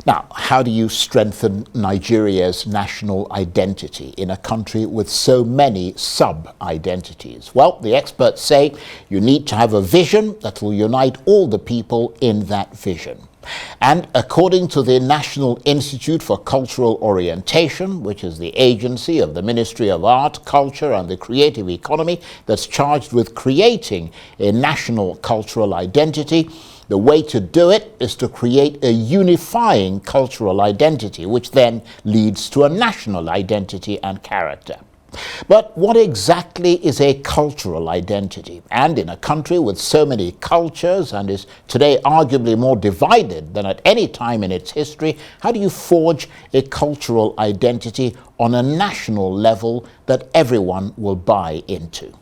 Now, how do you strengthen Nigeria's national identity in a country with so many sub-identities? Well, the experts say you need to have a vision that will unite all the people in that vision. And according to the National Institute for Cultural Orientation, which is the agency of the Ministry of Art, Culture and the Creative Economy that's charged with creating a national cultural identity, the way to do it is to create a unifying cultural identity, which then leads to a national identity and character. But what exactly is a cultural identity? And in a country with so many cultures and is today arguably more divided than at any time in its history, how do you forge a cultural identity on a national level that everyone will buy into?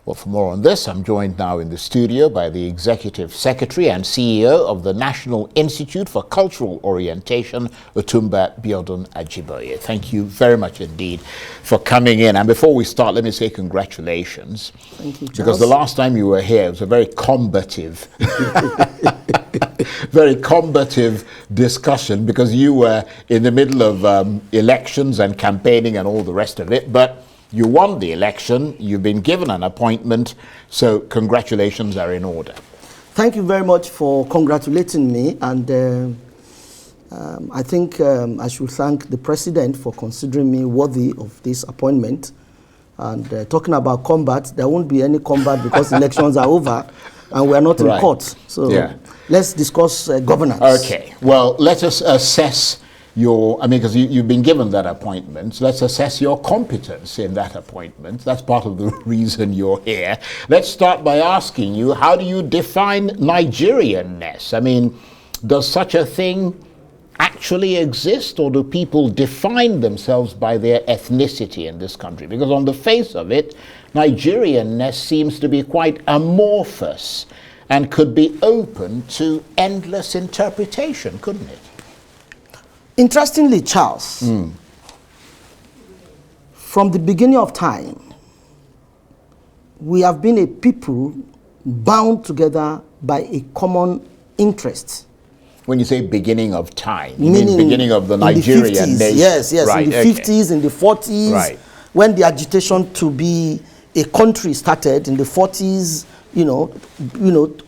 Well, for more on this, I'm joined now in the studio by the Executive Secretary and CEO of the National Institute for Cultural Orientation, Otumba Biodun Ajiboye. Thank you very much indeed for coming in. And before we start, let me say congratulations. Thank you, Charles. Because the last time you were here, it was a very combative, very combative discussion, because you were in the middle of elections and campaigning and all the rest of it. But you won the election, you've been given an appointment, so congratulations are in order. Thank you very much for congratulating me, and I think I should thank the President for considering me worthy of this appointment. And talking about combat, there won't be any combat because elections are over and we're not in court. So let's discuss governance. Okay, well, let us assess because you've been given that appointment, so let's assess your competence in that appointment. That's part of the reason you're here. Let's start by asking you, how do you define Nigerianness? I mean, does such a thing actually exist, or do people define themselves by their ethnicity in this country? Because on the face of it, Nigerianness seems to be quite amorphous and could be open to endless interpretation, couldn't it? Interestingly, Charles, from the beginning of time, we have been a people bound together by a common interest. When you say beginning of time, you mean beginning of the Nigerian nation? Yes, right, in the 50s, in the 40s, when the agitation to be a country started in the 40s,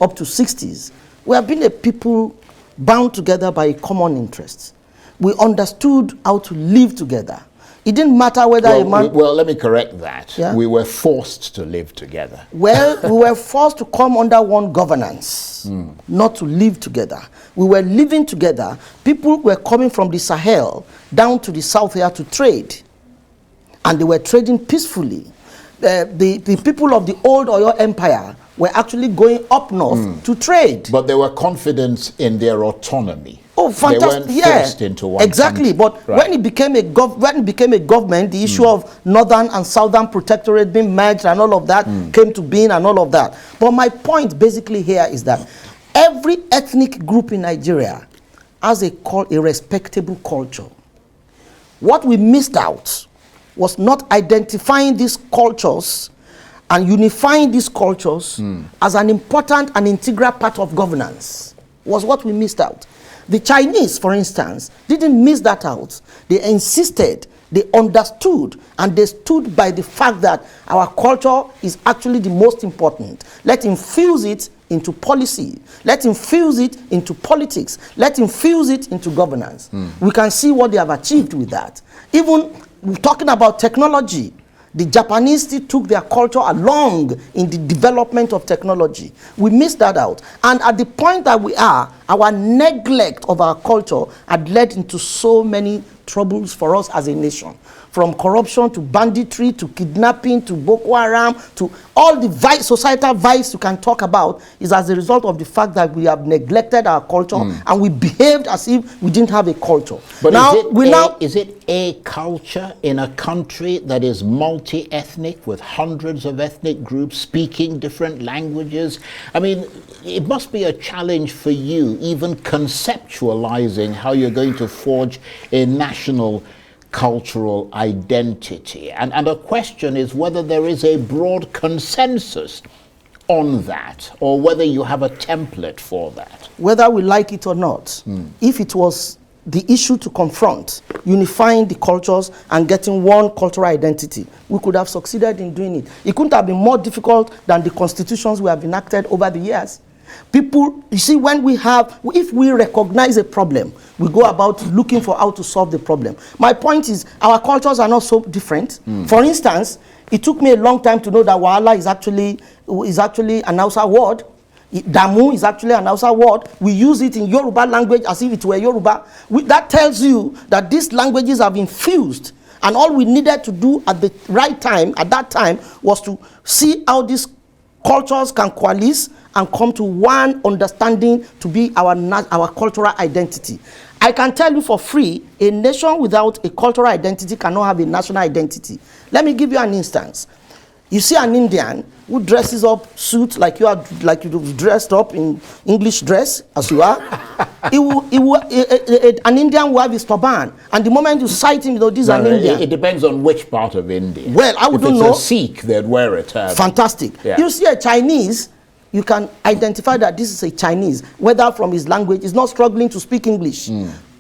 up to 60s. We have been a people bound together by a common interest. We understood how to live together. It didn't matter whether a man... Well, let me correct that. Yeah? We were forced to live together. Well, we were forced to come under one governance, not to live together. We were living together. People were coming from the Sahel down to the south here to trade. And they were trading peacefully. The people of the old Oyo Empire were actually going up north to trade. But they were confident in their autonomy. Oh, fantastic! They weren't forced into one exactly. country. But when it became a government, the issue of northern and southern protectorate being merged and all of that came to being and all of that. But my point basically here is that every ethnic group in Nigeria has a respectable culture. What we missed out was not identifying these cultures and unifying these cultures as an important and integral part of governance. Was what we missed out. The Chinese, for instance, didn't miss that out. They insisted, they understood, and they stood by the fact that our culture is actually the most important. Let's infuse it into policy. Let's infuse it into politics. Let's infuse it into governance. We can see what they have achieved with that. Even talking about technology, the Japanese still took their culture along in the development of technology. We missed that out. And at the point that we are, our neglect of our culture had led into so many troubles for us as a nation. From corruption to banditry to kidnapping to Boko Haram to all the societal vice you can talk about is as a result of the fact that we have neglected our culture and we behaved as if we didn't have a culture. But is it a culture in a country that is multi-ethnic with hundreds of ethnic groups speaking different languages? I mean, it must be a challenge for you even conceptualizing how you're going to forge a national cultural identity. And the question is whether there is a broad consensus on that, or whether you have a template for that. Whether we like it or not, if it was the issue to confront, unifying the cultures and getting one cultural identity, we could have succeeded in doing it. It couldn't have been more difficult than the constitutions we have enacted over the years. People, you see, if we recognize a problem, we go about looking for how to solve the problem. My point is, our cultures are not so different. For instance, it took me a long time to know that Wahala is actually an Hausa word. Damu is actually an Hausa word. We use it in Yoruba language as if it were Yoruba. That tells you that these languages have infused. And all we needed to do at the right time, at that time, was to see how these cultures can coalesce and come to one understanding to be our cultural identity. I can tell you for free, a nation without a cultural identity cannot have a national identity. Let me give you an instance. You see an Indian who dresses up suit like you've dressed up in English dress, as you are. An Indian will have his turban, and the moment you sight him, this is an Indian. It depends on which part of India. Well, I wouldn't know. If it's a Sikh, they'd wear a turban. Fantastic. Yeah. You see a Chinese, you can identify that this is a Chinese, whether from his language, he's not struggling to speak English.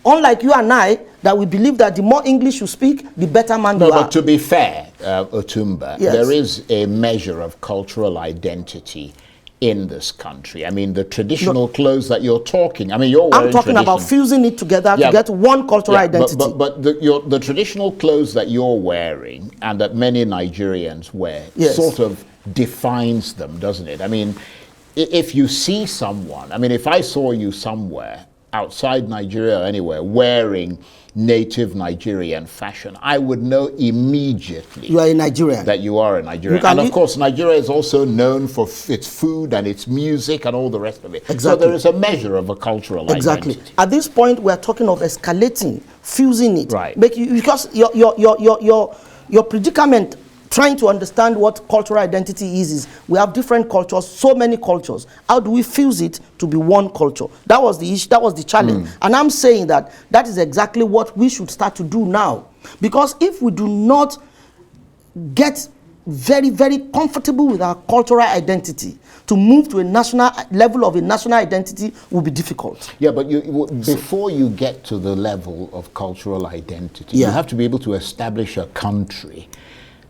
Unlike you and I, that we believe that the more English you speak, the better man you are. But to be fair, Otumba, yes, there is a measure of cultural identity in this country. I mean, the traditional clothes that you're talking, I mean, you're wearing I'm talking about fusing it together to get one cultural identity. But the traditional clothes that you're wearing and that many Nigerians wear sort of defines them, doesn't it? I mean, if you see someone, I mean, if I saw you somewhere, outside Nigeria or anywhere, wearing native Nigerian fashion, I would know immediately you are a Nigerian. That you are a Nigerian. And of course, Nigeria is also known for its food and its music and all the rest of it. Exactly. So there is a measure of a cultural identity. At this point, we are talking of escalating, fusing it. Right. Because your predicament, trying to understand what cultural identity is we have different cultures, so many cultures. How do we fuse it to be one culture? That was the issue, that was the challenge. And I'm saying that is exactly what we should start to do now. Because if we do not get very, very comfortable with our cultural identity, to move to a national level of a national identity will be difficult. Yeah, but before you get to the level of cultural identity, you have to be able to establish a country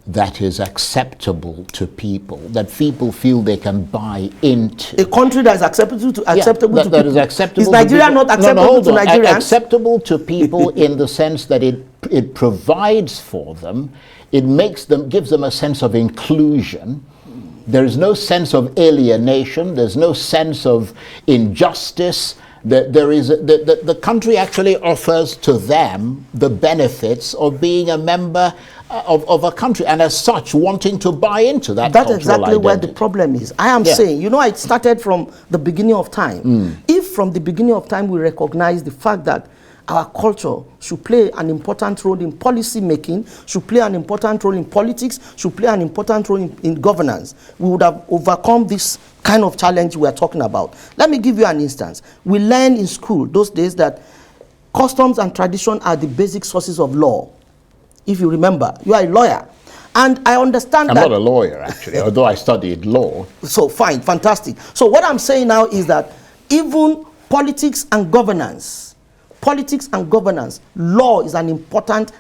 that is acceptable to people, that people feel they can buy into. A country that is acceptable to people. That is acceptable. Is Nigeria not acceptable to Nigerians? Acceptable to people in the sense that it provides for them, it makes them, gives them a sense of inclusion. There is no sense of alienation. There's no sense of injustice. The country actually offers to them the benefits of being a member of a country, and as such wanting to buy into that. That's exactly where the problem is. I am saying, it started from the beginning of time. If from the beginning of time we recognize the fact that our culture should play an important role in policy making, should play an important role in politics, should play an important role in governance, we would have overcome this kind of challenge we are talking about. Let me give you an instance. We learned in school those days that customs and tradition are the basic sources of law. If you remember, you are a lawyer. And I understand that... I'm not a lawyer, actually, although I studied law. So, fine, fantastic. So what I'm saying now is that even politics and governance, law is an important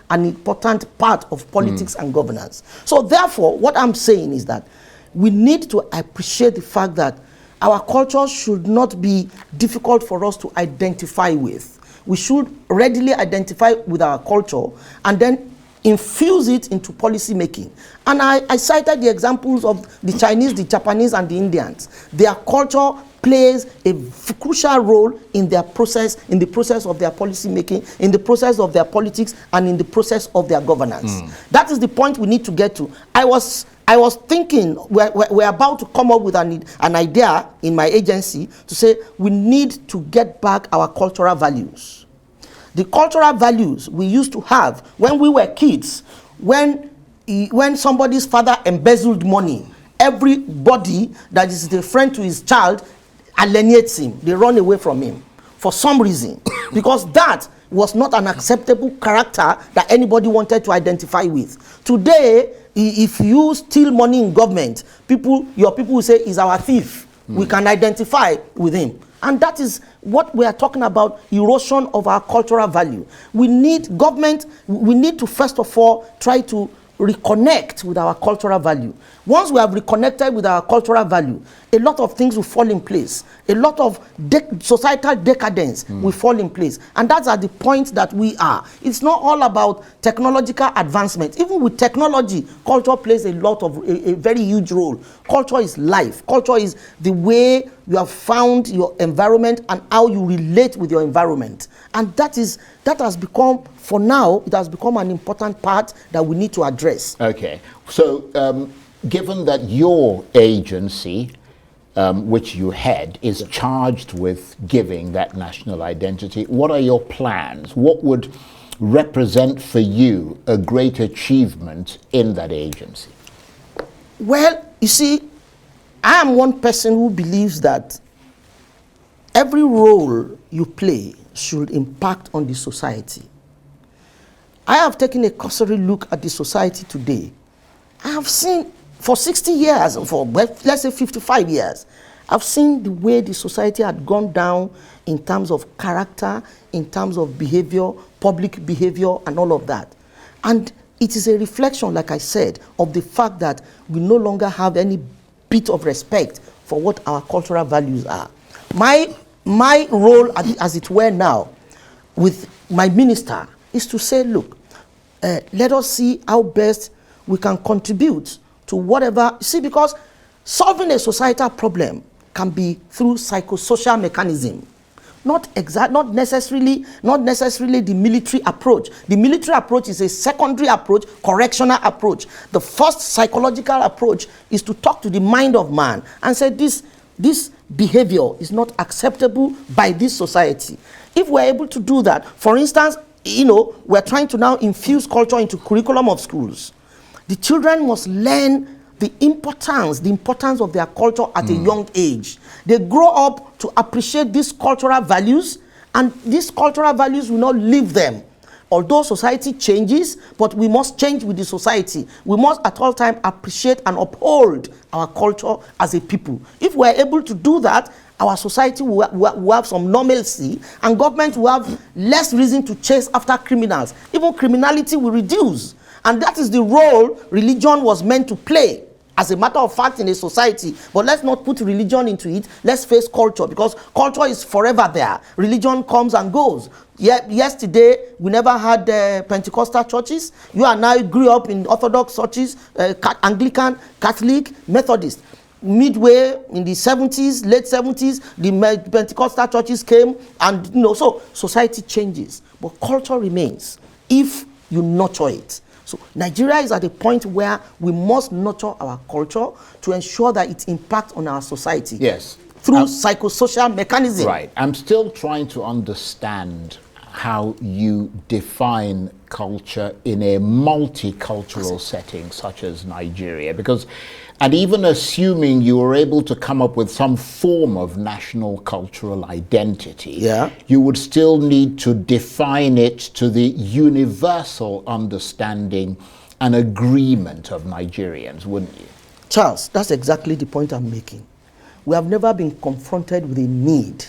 part of politics and governance. So therefore, what I'm saying is that we need to appreciate the fact that our culture should not be difficult for us to identify with. We should readily identify with our culture and then infuse it into policy making. And I cited the examples of the Chinese, the Japanese, and the Indians. Their culture plays a crucial role in their process, in the process of their policy making, in the process of their politics, and in the process of their governance. That is the point we need to get to. I was thinking, we're about to come up with an idea in my agency to say we need to get back our cultural values. The cultural values we used to have when we were kids, when somebody's father embezzled money, everybody that is a friend to his child alienates him. They run away from him for some reason. Because that was not an acceptable character that anybody wanted to identify with. Today, If you steal money in government, your people will say is our thief. We can identify with him. And that is what we are talking about, erosion of our cultural value. We need to first of all try to reconnect with our cultural value. Once we have reconnected with our cultural value, a lot of things will fall in place. A lot of societal decadence will fall in place. And that's at the point that we are. It's not all about technological advancement. Even with technology, culture plays a very huge role. Culture is life. Culture is the way you have found your environment and how you relate with your environment. And that has become, for now, it has become an important part that we need to address. Okay. So, given that your agency, which you head, is charged with giving that national identity, what are your plans? What would represent for you a great achievement in that agency? Well, you see, I am one person who believes that every role you play should impact on the society. I have taken a cursory look at the society today. I have seen for 60 years, let's say 55 years, I've seen the way the society had gone down in terms of character, in terms of behavior, public behavior, and all of that. And it is a reflection, like I said, of the fact that we no longer have any bit of respect for what our cultural values are. My role, as it were now, with my minister, is to say, look, let us see how best we can contribute to whatever. See, because solving a societal problem can be through psychosocial mechanism, not necessarily the military approach. The military approach is a secondary approach, correctional approach. The first psychological approach is to talk to the mind of man and say this behavior is not acceptable by this society. If we're able to do that, for instance, we're trying to now infuse culture into curriculum of schools. The children must learn the importance of their culture at a young age. They grow up to appreciate these cultural values, and these cultural values will not leave them. Although society changes, but we must change with the society. We must at all times appreciate and uphold our culture as a people. If we're able to do that, our society will have some normalcy, and government will have less reason to chase after criminals. Even criminality will reduce. And that is the role religion was meant to play, as a matter of fact, in a society. But let's not put religion into it. Let's face culture, because culture is forever there. Religion comes and goes. Yesterday, we never had Pentecostal churches. You and I grew up in Orthodox churches, Anglican, Catholic, Methodist. Midway in the 70s, late 70s, the Pentecostal churches came, and so society changes. But culture remains if you nurture it. So Nigeria is at a point where we must nurture our culture to ensure that it impacts on our society. Yes. Through psychosocial mechanism. Right. I'm still trying to understand how you define culture in a multicultural setting such as Nigeria, because, and even assuming you were able to come up with some form of national cultural identity, you would still need to define it to the universal understanding and agreement of Nigerians, wouldn't you? Charles, that's exactly the point I'm making. We have never been confronted with a need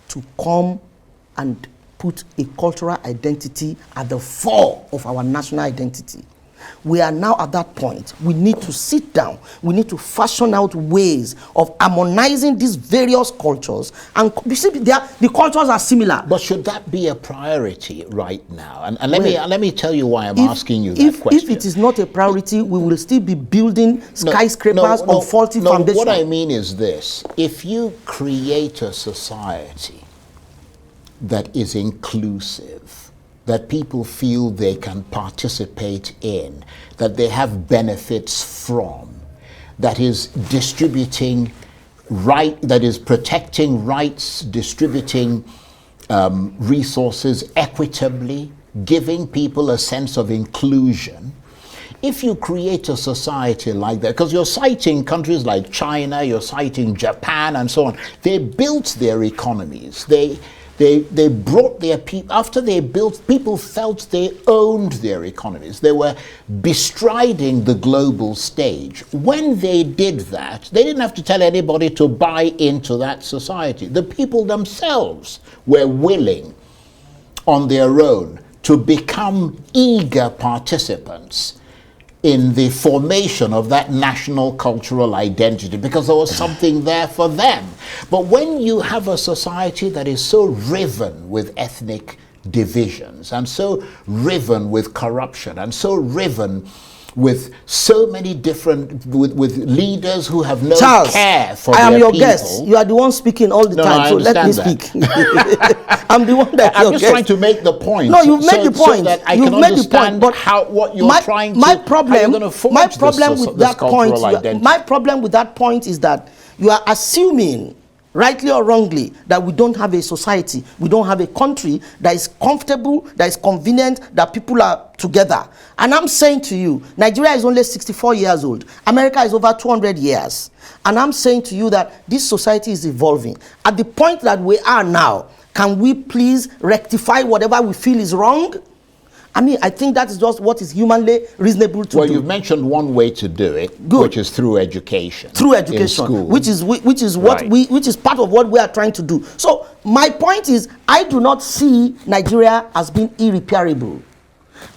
to come and put a cultural identity at the fore of our national identity. We are now at that point. We need to sit down. We need to fashion out ways of harmonizing these various cultures. And you see, the cultures are similar. But should that be a priority right now? And let me tell you why I'm asking you that question. If it is not a priority, we will still be building skyscrapers on faulty foundations. What I mean is this. If you create a society that is inclusive, that people feel they can participate in, that they have benefits from, that is distributing that is protecting rights, distributing resources equitably, giving people a sense of inclusion. If you create a society like that, because you're citing countries like China, you're citing Japan and so on, they built their economies. They brought their people, after they built, people felt they owned their economies. They were bestriding the global stage. When they did that, they didn't have to tell anybody to buy into that society. The people themselves were willing on their own to become eager participants in the formation of that national cultural identity, because there was something there for them. But when you have a society that is so riven with ethnic divisions, and so riven with corruption, and so riven with so many different, with leaders who have no Charles, care for I am their your people. guest. You are the one speaking all the time, so let me speak. I'm the one that I'm just trying to make the point. No, you've made the point. So that I You've can made the point, understand but how what you're trying to. My problem with that point. Identity. My problem with that point is that you are assuming, rightly or wrongly, that we don't have a society, we don't have a country that is comfortable, that is convenient, that people are together. And I'm saying to you, Nigeria is only 64 years old. America is over 200 years. And I'm saying to you that this society is evolving. At the point that we are now, can we please rectify whatever we feel is wrong? I mean, I think that is just what is humanly reasonable to do. Well, you've mentioned one way to do it, which is through education. Through education, which is what Right. which is part of what we are trying to do. So my point is, I do not see Nigeria as being irreparable.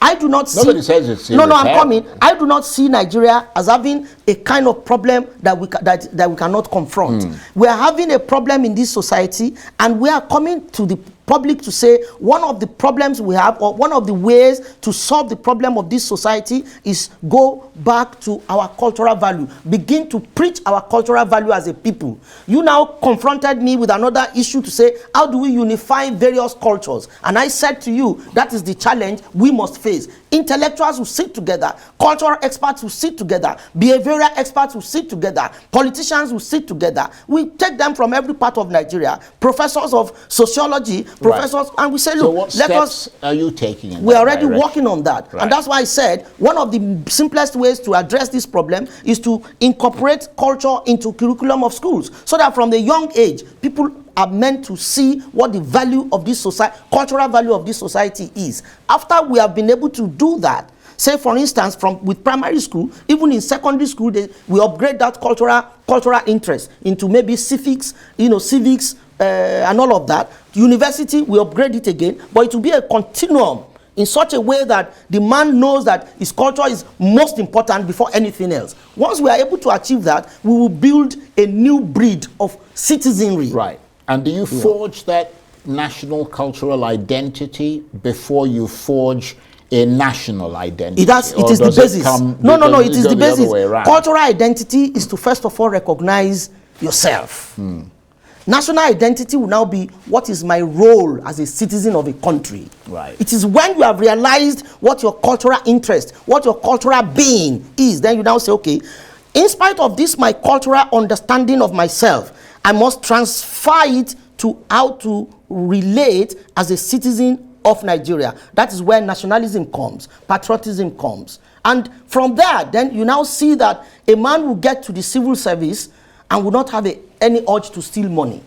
I do not see. Nobody says it's No, I'm irreparable. coming. I do not see Nigeria as having a kind of problem that we cannot confront. We are having a problem in this society, and we are coming to the public to say one of the problems we have, or one of the ways to solve the problem of this society, is go back to our cultural value. Begin to preach our cultural value as a people. You now confronted me with another issue to say, how do we unify various cultures? And I said to you, that is the challenge we must face. Intellectuals will sit together, cultural experts will sit together, behavioral experts will sit together, politicians will sit together. We take them from every part of Nigeria, professors of sociology, professors, and we say, look, so what steps are you taking in we're that already direction? working on that. Right. And that's why I said one of the simplest ways to address this problem is to incorporate culture into curriculum of schools, so that from the young age, people are meant to see what the value of this society, cultural value of this society is. After we have been able to do that, say for instance, with primary school, even in secondary school, we upgrade that cultural interest into maybe civics, civics, and all of that. University, we upgrade it again, but it will be a continuum in such a way that the man knows that his culture is most important before anything else. Once we are able to achieve that, we will build a new breed of citizenry. Right. And do you forge that national cultural identity before you forge a national identity? It is the basis. No, it is the basis. Cultural identity is to first of all recognize yourself. National identity will now be, what is my role as a citizen of a country? Right. It is when you have realized what your cultural interest, what your cultural being is, then you now say, okay, in spite of this, my cultural understanding of myself, I must transfer it to how to relate as a citizen of Nigeria. That is where nationalism comes, patriotism comes. And from there, then you now see that a man will get to the civil service and will not have any urge to steal money.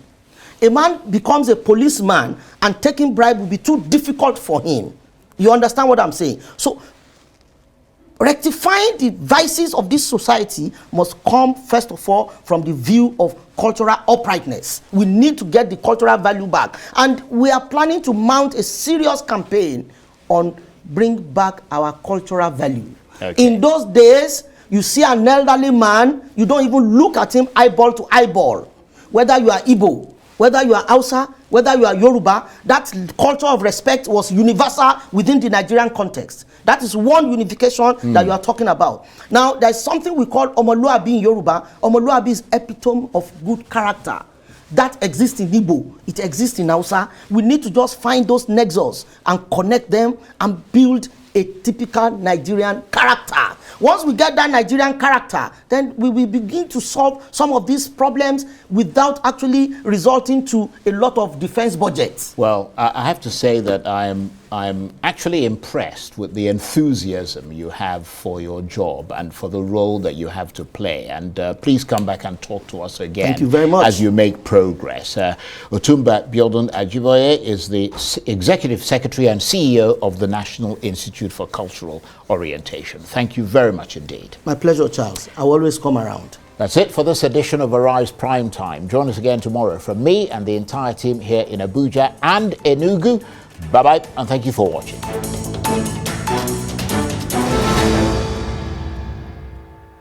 A man becomes a policeman and taking bribe will be too difficult for him. You understand what I'm saying? So, rectifying the vices of this society must come, first of all, from the view of cultural uprightness. We need to get the cultural value back. And we are planning to mount a serious campaign on bring back our cultural value. Okay. In those days, you see an elderly man, you don't even look at him eyeball to eyeball. Whether you are Igbo, whether you are Hausa, whether you are Yoruba, that culture of respect was universal within the Nigerian context. That is one unification that you are talking about. Now, there is something we call Omoluabi in Yoruba. Omoluabi is epitome of good character. That exists in Igbo. It exists in Hausa. We need to just find those nexus and connect them and build a typical Nigerian character. Once we get that Nigerian character, then we will begin to solve some of these problems without actually resulting to a lot of defense budgets. Well, I have to say that I'm actually impressed with the enthusiasm you have for your job and for the role that you have to play. And please come back and talk to us again. Thank you very much. As you make progress. Otumba Biodun Ajiboye is the Executive Secretary and CEO of the National Institute for Cultural Orientation. Thank you very much indeed. My pleasure, Charles. I'll always come around. That's it for this edition of Arise Prime Time. Join us again tomorrow from me and the entire team here in Abuja and Enugu. Bye-bye, and thank you for watching.